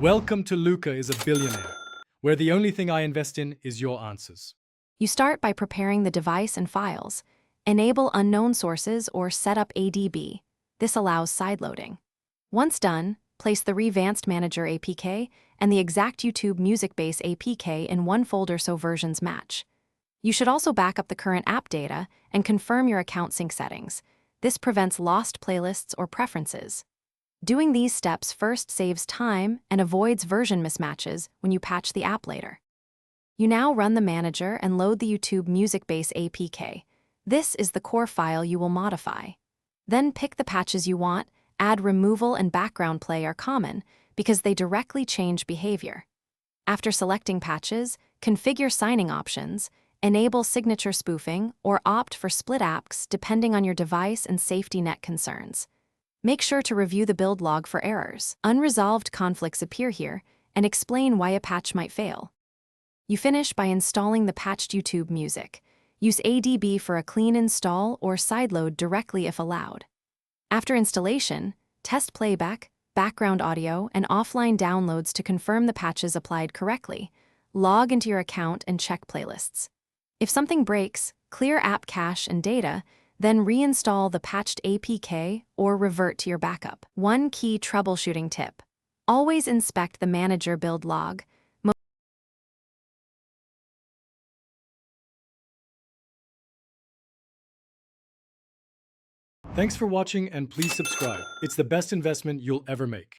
Welcome to Luca is a Billionaire, where the only thing I invest in is your answers. You start by preparing the device and files. Enable unknown sources or set up ADB. This allows sideloading. Once done, place the ReAdvanced Manager APK and the exact YouTube Music Base APK in one folder so versions match. You should also back up the current app data and confirm your account sync settings. This prevents lost playlists or preferences. Doing these steps first saves time and avoids version mismatches when you patch the app later. You now run the manager and load the YouTube Music Base APK. This is the core file you will modify. Then pick the patches you want. Add removal and background play are common because they directly change behavior. After selecting patches, configure signing options, enable signature spoofing, or opt for split apps depending on your device and safety net concerns. Make sure to review the build log for errors. Unresolved conflicts appear here and explain why a patch might fail. You finish by installing the patched YouTube music. Use ADB for a clean install or sideload directly if allowed. After installation, test playback, background audio, and offline downloads to confirm the patches applied correctly. Log into your account and check playlists. If something breaks, clear app cache and data, then reinstall the patched APK or revert to your backup. One key troubleshooting tip: always inspect the manager build log. Thanks for watching and please subscribe. It's the best investment you'll ever make.